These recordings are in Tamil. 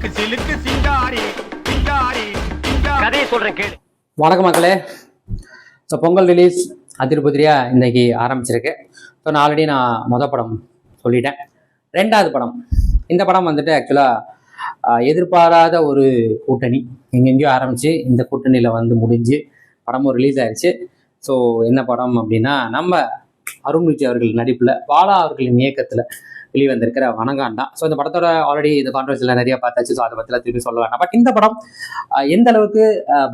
சிலுக்கு சிலுக்கு சிங்காரி சிங்காரி கதையை சொல்றேன் கேளு. வணக்கம் மக்களே. ஸோ பொங்கல் ரிலீஸ் அதிருபதிரியா இன்னைக்கு ஆரம்பிச்சிருக்கு. ஸோ நான் ஆல்ரெடி மொதல் படம் சொல்லிட்டேன். ரெண்டாவது படம், இந்த படம் வந்துட்டு ஆக்சுவலாக எதிர்பாராத ஒரு கூட்டணி எங்கெங்கேயோ ஆரம்பித்து இந்த கூட்டணியில் வந்து முடிஞ்சு படமும் ரிலீஸ் ஆயிடுச்சு. ஸோ என்ன படம் அப்படின்னா, நம்ம அருண் விஜய் அவர்கள் நடிப்பில் பாலா அவர்களின் இயக்கத்தில் வெளிவந்திருக்கிற வணங்காண்டான். ஸோ இந்த படத்தோட ஆல்ரெடி இந்த கான்ட்ரவர்சியில் நிறைய பார்த்தாச்சு. ஸோ அதை பற்றிலாம் திருப்பி சொல்ல வேண்டாம். பட் இந்த படம் எந்த அளவுக்கு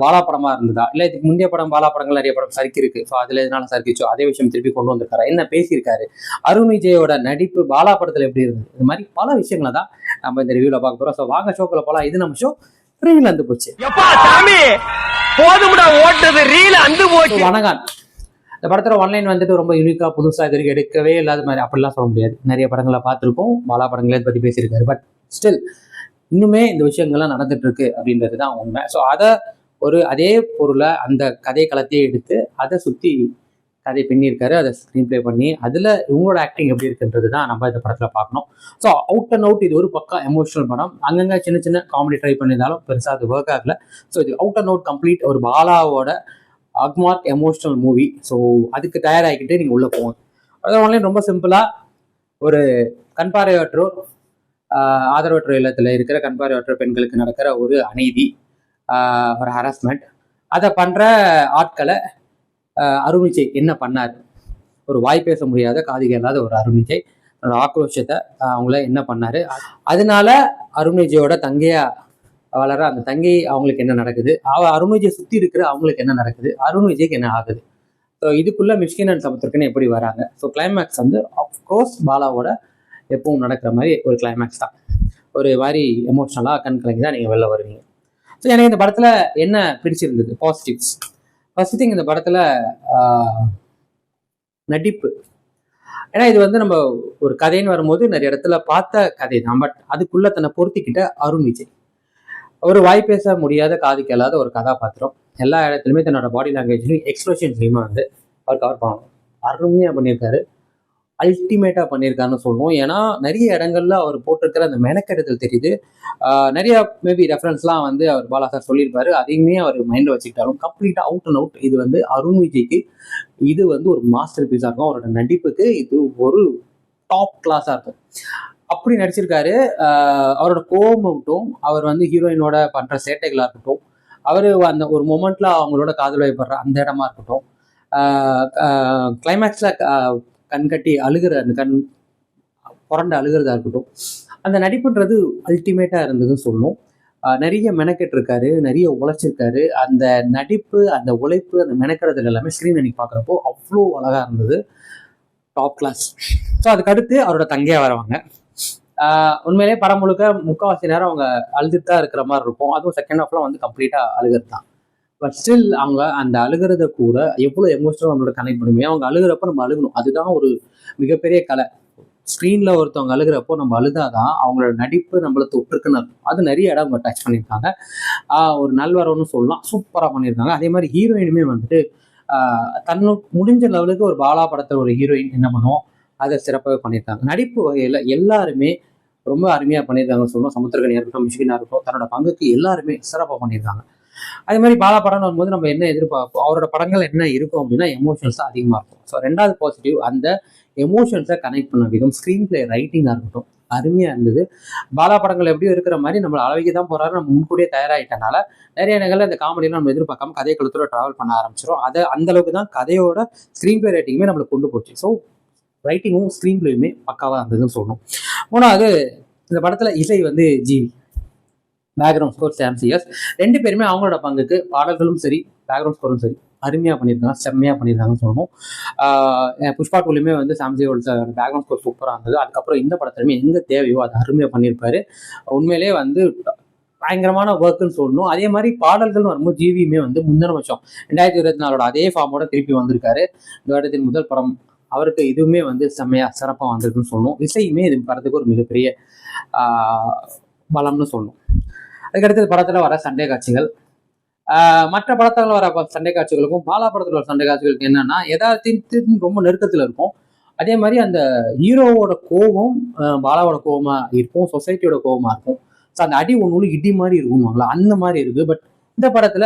பாலா படமாக இருந்ததா, இல்லை இதுக்கு முந்தைய படம் பாலா படங்கள் நிறைய படம் சறுக்கி இருக்கு, ஸோ அதில் எதனால சறுக்கிச்சோ அதே விஷயம் திருப்பி கொண்டு வந்திருக்காரு, என்ன பேசியிருக்காரு, அருண் விஜயோட நடிப்பு பாலா படத்தில் எப்படி இருந்தது, இது மாதிரி பல விஷயங்களை தான் நம்ம இந்த ரிவ்யூவில் பார்க்க போகிறோம். ஸோ வாங்க ஷோக்குள்ள போகலாம். இது நம்ம ஷோ ரீல் வந்து போச்சு. வணங்கான் இந்த படத்தோட ஒன்லைன் வந்துட்டு ரொம்ப யூனிக்காக புதுசாக இது வரைக்கும் எடுக்கவே இல்லாத மாதிரி அப்படிலாம் சொல்ல முடியாது. நிறைய படங்களை பார்த்துருக்கோம், பாலா படங்களே பற்றி பேசியிருக்காரு. பட் ஸ்டில் இன்னுமே இந்த விஷயங்கள்லாம் நடந்துட்டு இருக்கு அப்படின்றது தான் உண்மை. ஸோ அதை அதே பொருளை அந்த கதை களத்தையே எடுத்து அதை சுற்றி கதை பின்னிருக்காரு, அதை ஸ்க்ரீன் பிளே பண்ணி அதில் இவங்களோட ஆக்டிங் எப்படி இருக்குன்றது தான் நம்ம இந்த படத்தில் பார்க்கணும். ஸோ அவுட் அண்ட் அவுட் இது ஒரு பக்கம் எமோஷனல் படம். அங்கங்கே சின்ன சின்ன காமெடி ட்ரை பண்ணியிருந்தாலும் பெருசாக அது ஒர்க் ஆகல. ஸோ இது அவுட் அண்ட் அவுட் கம்ப்ளீட் ஒரு பாலாவோட அக்மார்க் எமோஷனல் மூவி. ஸோ அதுக்கு தயாராகிக்கிட்டு நீங்கள் உள்ளே போங்க. அதாவது ஆன்லைன் ரொம்ப சிம்பிளாக ஒரு கண்பார்வையற்றோர் ஆதரவற்ற இல்லத்தில் இருக்கிற கண்பார்வையற்ற பெண்களுக்கு நடக்கிற ஒரு அநீதி, ஒரு ஹராஸ்மெண்ட், அதை பண்ணுற ஆட்களை அருண் விஜய் என்ன பண்ணார், ஒரு வாய் பேச முடியாத காது கேளாத ஒரு அருண் விஜய் ஆக்ரோஷத்தை அவங்கள என்ன பண்ணாரு, அதனால அருண் விஜயோட தங்கையா வளர அந்த தங்கை அவங்களுக்கு என்ன நடக்குது, அருண் விஜய் சுற்றி இருக்கிற அவங்களுக்கு என்ன நடக்குது, அருண் விஜய்க்கு என்ன ஆகுது, ஸோ இதுக்குள்ள மிஷ்கின் அண்ட் சமுத்திரக்கன் எப்படி வராங்க. ஸோ கிளைமேக்ஸ் வந்து அஃப்கோர்ஸ் பாலாவோட எப்பவும் நடக்கிற மாதிரி ஒரு கிளைமேக்ஸ் தான். ஒரு மாதிரி எமோஷ்னலாக கண் கலங்கி தான் நீங்கள் வெளில வருவீங்க. ஸோ எனக்கு இந்த படத்தில் என்ன பிடிச்சிருந்தது, பாசிட்டிவ்ஸ். ஃபர்ஸ்ட் திங், இந்த படத்தில் நடிப்பு. ஏன்னா இது வந்து நம்ம ஒரு கதைன்னு வரும்போது நிறைய இடத்துல பார்த்த கதை தான். பட் அதுக்குள்ள தன்னை பொருத்திக்கிட்ட அருண் விஜய் ஒரு வாய் பேச முடியாத காது கேளாத ஒரு கதாபாத்திரம். எல்லா இடத்துலையுமே தன்னோட பாடி லாங்குவேஜ்லையும் எக்ஸ்பிரஷன்ஸ்லையுமே வந்து அவர் கவர் பண்ணணும். அருமையாக பண்ணியிருக்காரு, அல்டிமேட்டாக பண்ணியிருக்காருன்னு சொல்லுவோம். ஏன்னா நிறைய இடங்கள்ல அவர் போட்டிருக்கிற அந்த மெனக்கெடுதல் தெரியுது. நிறைய மேபி ரெஃபரன்ஸ்லாம் வந்து அவர் பாலா சார் சொல்லியிருப்பாரு, அதையுமே அவர் மைண்டில் வச்சுக்கிட்டாலும் கம்ப்ளீட்டாக அவுட் அண்ட் அவுட் இது வந்து அருண் விஜய்க்கு இது வந்து ஒரு மாஸ்டர் பீஸாக இருக்கும். அவரோட நடிப்புக்கு இது ஒரு டாப் கிளாஸாக இருக்கும். அப்படி நடிச்சிருக்காரு. அவரோட கோபமாகட்டும், அவர் வந்து ஹீரோயினோட பண்ற சேட்டைகளாக இருக்கட்டும், அவர் அந்த ஒரு மொமெண்ட்ல அவங்களோட காதல் வயப்படுற அந்த இடமா இருக்கட்டும், கிளைமேக்ஸ்ல கண் கட்டி அழுகிற அந்த கண் புரண்டு அழுகிறதா இருக்கட்டும், அந்த நடிப்புன்றது அல்டிமேட்டா இருந்ததுன்னு சொல்லணும். நிறைய மெனக்கெட்டு இருக்காரு, நிறைய உழைச்சிருக்காரு. அந்த நடிப்பு, அந்த உழைப்பு, அந்த மெனக்கெடுதல் எல்லாமே ஸ்க்ரீன் அன்னைக்கு பார்க்குறப்போ அவ்வளோ அழகா இருந்தது, டாப் கிளாஸ். ஸோ அதுக்கு அடுத்து அவரோட தங்கையா வரவங்க. உண்மையிலேயே படம் முழுக்க முக்கால்வாசி நேரம் அவங்க அழுதுட்டு தான் இருக்கிற மாதிரி இருக்கும். அதுவும் செகண்ட் ஹாஃப்லாம் வந்து கம்ப்ளீட்டாக அழுகிறது தான். பட் ஸ்டில் அவங்க அந்த அழுகிறத கூட எவ்வளோ எமோஷனல் நம்மளோட கனெக்ட் பண்ணுமே. அவங்க அழுகிறப்ப நம்ம அழுகணும், அதுதான் ஒரு மிகப்பெரிய கலை. ஸ்க்ரீனில் ஒருத்தவங்க அழுகிறப்போ நம்ம அழுதாதான் அவங்களோட நடிப்பு நம்மளை தொற்றுக்குன்னு இருக்கும். அது நிறைய இடம் அவங்க டச் பண்ணியிருக்காங்க. ஒரு நல்வரவுன்னு சொல்லலாம், சூப்பராக பண்ணியிருக்காங்க. அதே மாதிரி ஹீரோயினுமே வந்துட்டு தன்னுக்கு முடிஞ்ச லெவலுக்கு ஒரு பாலா படத்தில் ஒரு ஹீரோயின் என்ன பண்ணுவோம் அதை சிறப்பாகவே பண்ணியிருக்காங்க. நடிப்பு வகையில் எல்லாருமே ரொம்ப அருமையாக பண்ணியிருக்காங்கன்னு சொல்லணும். சமுத்திரக்கனியாக இருக்கட்டும், மிஷ்கினாக இருக்கட்டும், தன்னோட பங்குக்கு எல்லாருமே சிறப்பாக பண்ணியிருக்காங்க. அதே மாதிரி பாலா படம்னு வரும்போது நம்ம என்ன எதிர்பார்ப்போம், அவரோட படங்கள் என்ன இருக்கும் அப்படின்னா எமோஷன்ஸ் தான் அதிகமாக இருக்கும். ஸோ ரெண்டாவது பாசிட்டிவ், அந்த எமோஷன்ஸை கனெக்ட் பண்ண விதம், ஸ்க்ரீன் பிளே ரைட்டிங்காக இருக்கட்டும் அருமையாக இருந்தது. பாலா படங்கள் எப்படியும் இருக்கிற மாதிரி நம்மளை அளவுக்கு தான் போகிறாரு, நம்ம முன்கூடியே தயாராகிட்டனால நிறைய இடங்கள்ல இந்த காமெடியெலாம் நம்ம எதிர்பார்க்காம கதை கழுத்தோட ட்ராவல் பண்ண ஆரம்பிச்சிடும். அதை அந்த அளவுக்கு தான் கதையோட ஸ்க்ரீன் பிளே ரைட்டிங்குமே நம்மளை கொண்டு போச்சு. ஸோ ரைட்டிங்கும் ஸ்க்ரீன் பிளேயுமே பக்காவாக இருந்ததுன்னு சொல்லணும். மூணாவது, இந்த படத்தில் இசை வந்து ஜிவி, பேக்ரவுண்ட் ஸ்கோர் சாம் சிஎஸ், ரெண்டு பேருமே அவங்களோட பங்குக்கு பாடல்களும் சரி பேக்ரவுண்ட் ஸ்கோரும் சரி அருமையாக பண்ணியிருக்காங்க, செம்மையாக பண்ணியிருக்காங்கன்னு சொல்லணும். புஷ்பா டூலையுமே வந்து சாம்ஜியோட பேக்ரவுண்ட் ஸ்கோர் சூப்பராக இருந்தது. அதுக்கப்புறம் இந்த படத்துலையுமே எங்கே தேவையோ அது அருமையாக பண்ணியிருப்பாரு. உண்மையிலே வந்து பயங்கரமான ஒர்க்குன்னு சொல்லணும். அதே மாதிரி பாடல்கள்னு வரும்போது ஜிவியுமே வந்து முந்தின வருஷம் 2024 அதே ஃபார்மோட திருப்பி வந்திருக்காரு. இந்த வருடத்தின் முதல் படம் அவருக்கு இதுவுமே வந்து செம்மையாக சிறப்பாக வந்திருக்குன்னு சொல்லணும். இசையுமே இது படத்துக்கு ஒரு மிகப்பெரிய பலம்னு சொல்லணும். அதுக்கடுத்து படத்தில் வர சண்டை காட்சிகள், மற்ற படத்தில் வர சண்டை காட்சிகளுக்கும் பாலா படத்தில் வர சண்டை காட்சிகளுக்கு என்னன்னா யதார்த்தத்தின் ரொம்ப நெருக்கத்தில் இருக்கும். அதே மாதிரி அந்த ஹீரோவோட கோபம் பாலாவோட கோபமா இருக்கும், சொசைட்டியோட கோபமா இருக்கும். ஸோ அந்த அடி ஒன்று இடி மாதிரி இருக்குமாங்களா, அந்த மாதிரி இருக்கு. பட் இந்த படத்துல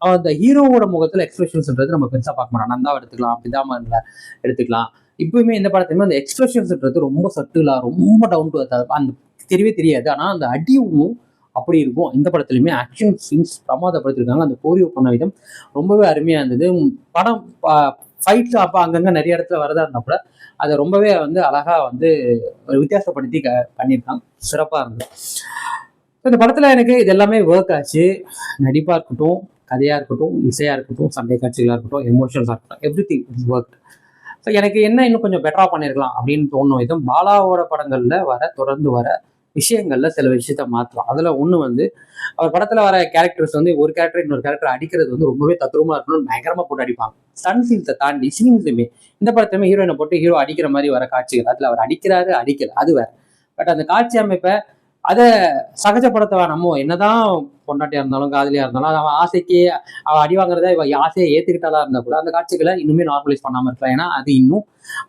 அந்த ஹீரோவோட முகத்துல எக்ஸ்பிரஷன்ஸ்ன்றது நம்ம பெருசா பார்க்க மாட்டோம். நந்தாவை எடுத்துக்கலாம், பிதாமன்ல எடுத்துக்கலாம். இப்பவுமே இந்த படத்துலையுமே அந்த எக்ஸ்பிரஷன்ஸ்ன்றது ரொம்ப சட்டுலா, ரொம்ப டவுன் டு அர்த், அந்த தெரியவே தெரியாது. ஆனா அந்த அடி ஒன்றும் அப்படி இருக்கும். இந்த படத்துலையுமே ஆக்ஷன் சீன்ஸ் பிரமாதப்படுத்திருக்காங்க. அந்த கோரியோ பண்ண விதம் ரொம்பவே அருமையா இருந்தது. படம் ஃபைட்ஸ் அப்போ அங்கங்க நிறைய இடத்துல வரதா இருந்தா கூட அதை ரொம்பவே வந்து அழகா வந்து வித்தியாசப்படுத்தி பண்ணியிருக்காங்க. சிறப்பா இருந்தது. இந்த படத்துல எனக்கு இது எல்லாமே ஒர்க் ஆச்சு. நடிப்பா இருக்கட்டும், கதையா இருக்கட்டும், இசையா இருக்கட்டும், சண்டை காட்சிகளா இருக்கட்டும், எமோஷன்ஸா இருக்கட்டும், every thing is work. So எனக்கு என்ன இன்னும் கொஞ்சம் பெட்டரா பண்ணியிருக்கலாம் அப்படின்னு தோணும் விதம் பாலாவோட படங்கள்ல தொடர்ந்து வர விஷயங்கள்ல சில விஷயத்த மாற்றலாம். அதுல ஒண்ணு வந்து அவர் படத்துல வர கேரக்டர்ஸ் வந்து ஒரு கேரக்டர் இன்னொரு கேரக்டர் அடிக்கிறது வந்து ரொம்பவே தத்ரூபமா இருக்கணும்னு பயங்கரமா போட்டு அடிப்பாங்க. ஸ்டன் சீன்ஸை தாண்டி சீன்ஸுமே இந்த படத்துலையுமே ஹீரோயினை போட்டு ஹீரோ அடிக்கிற மாதிரி வர காட்சிகள், அதுல அவர் அடிக்கிறாரு அடிக்கல அது வேற. பட் அந்த காட்சி அமைப்பை அதை சகஜப்படுத்த நம்ம என்னதான் பொண்டாட்டியா இருந்தாலும் காதலியா இருந்தாலும் அவன் ஆசைக்கு அவன் அடி வாங்குறத இவ ஆசையை ஏத்துக்கிட்டாலா இருந்தா கூட அந்த காட்சிகளை இன்னுமே நார்மலைஸ் பண்ணாம இருக்கலாம். ஏன்னா அது இன்னும்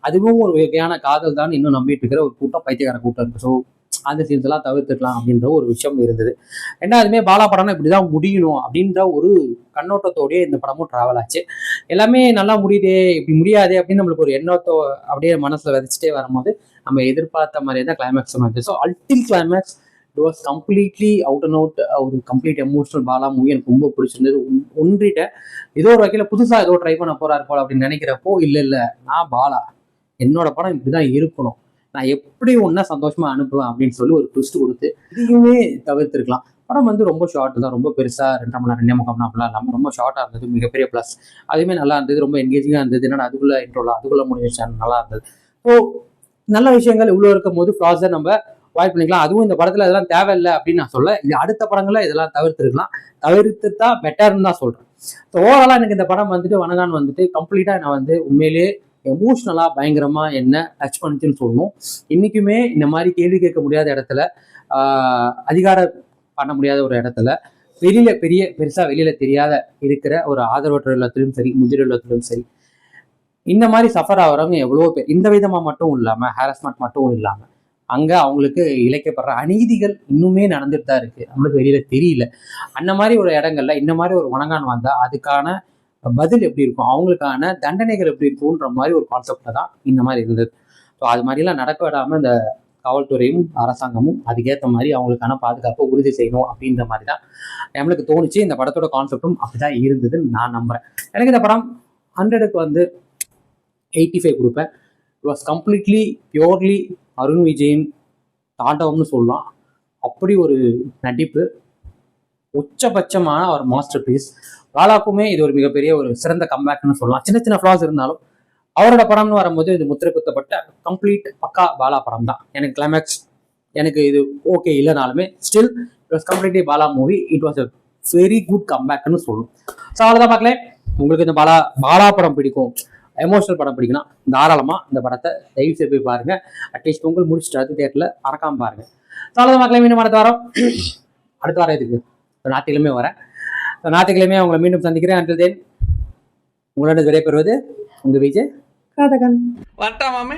அதுவும் ஒரு வகையான காதல் தான் இன்னும் நம்பிட்டு இருக்கிற ஒரு கூட்டம், பைத்தியக்கார கூட்டம் இருக்கு. ஸோ அந்த சீன்ஸ் எல்லாம் தவிர்த்துக்கலாம் அப்படின்ற ஒரு விஷயம் இருந்தது. ரெண்டாவதுமே பாலா படம்னா இப்படிதான் முடியணும் அப்படின்ற ஒரு கண்ணோட்டத்தோடய இந்த படமும் டிராவல் ஆச்சு. எல்லாமே நல்லா முடியுதே, இப்படி முடியாதே அப்படின்னு நம்மளுக்கு ஒரு எண்ணத்தோ அப்படியே மனசுல விதைச்சிட்டே வரும்போது நம்ம எதிர்பார்த்த மாதிரியே தான் கிளைமேக்ஸ் இருந்துச்சு. So until climax it was completely out and out ஒரு கம்ப்ளீட் எமோஷனல் பாலா மூவி. எனக்கு ரொம்ப பிடிச்சிருந்தது. ஒன்றிட்ட ஏதோ ஒரு வகையில புதுசா ஏதோ ட்ரை பண்ண போறாரு போல அப்படின்னு நினைக்கிறப்போ இல்ல நான் பாலா, என்னோட படம் இப்படிதான் இருக்கணும், நான் எப்படி ஒன்னா சந்தோஷமா அனுப்புவேன் அப்படின்னு சொல்லி ஒரு ட்விஸ்ட் கொடுத்து இதையுமே தவிர்த்திருக்கலாம். படம் வந்து ரொம்ப ஷார்ட் தான், ரொம்ப பெருசா 2.5 மணி நேரம் 2.5 மணி நேரம் இல்லாமல் ரொம்ப ஷார்ட்டா இருந்தது, மிகப்பெரிய பிளஸ். அதுவுமே நல்லா இருந்தது, ரொம்ப என்கேஜிங்கா இருந்தது. என்னடா அதுக்குள்ள இன்ட்ரோல அதுக்குள்ள முடிஞ்சிச்சு, நல்லா இருந்தது. ஸோ நல்ல விஷயங்கள் இவ்வளோ இருக்கும் போது ஃப்ளாஸை நம்ம வாய்ட் பண்ணிக்கலாம். அதுவும் இந்த படத்துல இதெல்லாம் தேவையில்லை அப்படின்னு நான் சொல்ல, இது அடுத்த படங்களை இதெல்லாம் தவிர்த்துருக்கலாம், தவிர்த்து தான் பெட்டர்னு தான் சொல்றேன். ஸோ ஓவராலா எனக்கு இந்த படம் வந்துட்டு வணங்கான் வந்துட்டு கம்ப்ளீட்டா நான் வந்து உண்மையிலேயே எமோஷ்னலா பயங்கரமா என்ன டச் பண்ணிச்சுன்னு சொல்லணும். இன்னைக்குமே இந்த மாதிரி கேள்வி கேட்க முடியாத இடத்துல, அதிகாரம் பண்ண முடியாத ஒரு இடத்துல, வெளியில பெருசா வெளியில தெரியாத இருக்கிற ஒரு ஆதரவற்ற இல்லத்திலும் சரி, முதிர் இல்லத்திலும் சரி, இந்த மாதிரி சஃபர் ஆகிறவங்க எவ்வளவோ பேர் இந்த விதமா மட்டும் இல்லாம ஹாரஸ்மெண்ட் மட்டும் இல்லாம அங்க அவங்களுக்கு இழைக்கப்படுற அநீதிகள் இன்னுமே நடந்துட்டு தான் இருக்கு, நம்மளுக்கு வெளியில தெரியல. அந்த மாதிரி ஒரு இடங்கள்ல இந்த மாதிரி ஒரு வணங்கான் வந்தா அதுக்கான பதில் எப்படி இருக்கும், அவங்களுக்கான தண்டனைகள் எப்படி இருக்கும்ன்ற மாதிரி ஒரு கான்செப்ட்ல தான் இந்த மாதிரி இருந்தது. ஸோ அது மாதிரிலாம் நடக்க விடாம இந்த காவல்துறையும் அரசாங்கமும் அதுக்கேற்ற மாதிரி அவங்களுக்கான பாதுகாப்பை உறுதி செய்யணும் அப்படின்ற மாதிரி தான் நம்மளுக்கு தோணுச்சு. இந்த படத்தோட கான்செப்டும் அப்படிதான் இருந்ததுன்னு நான் நம்புறேன். எனக்கு இந்த படம் 100க்கு வந்து 85 கொடுப்பேன். It was completely purely Arun விஜயின் தாண்டவம்னு சொல்லலாம். அப்படி ஒரு நடிப்பு, உச்சபட்சமான ஒரு மாஸ்டர் பீஸ். பாலாக்குமே இது ஒரு மிகப்பெரிய ஒரு சிறந்த கம்பேக்னு சொல்லலாம். சின்ன சின்ன ஃப்ளாஸ் இருந்தாலும் அவரோட படம்னு வரும்போது இது முத்திரை குத்தப்பட்ட கம்ப்ளீட் பக்கா பாலா படம் தான். எனக்கு கிளைமேக்ஸ் எனக்கு இது ஓகே இல்லைனாலுமே still it was completely Bala movie. It was a very good கம்பேக்னு சொல்லணும். ஸோ அவ்வளோதான் பார்க்கல. உங்களுக்கு இந்த பாலா படம் பிடிக்கும், எமோஷனல் படம் பிடிக்குன்னா தாராளமாக இந்த படத்தை தயவு செய்து போய் பாருங்க. அட்லீஸ்ட் பொங்கல் முடிச்சுட்டு அது தேட்டரில் மறக்காம பாருங்க. ஸோ அவ்வளோதான் பார்க்கல. மீண்டும் அடுத்த வாரம் இதுக்கு ஞாயிற்றுக்கிழமை வரேன். ஞாயிற்றுக்கிழமையே உங்களை மீண்டும் சந்திக்கிறேன். அன்டில் தென் உங்களோட விடைபெறுவது உங்கள் விஜய் காதகன். வரட்டா மாமே.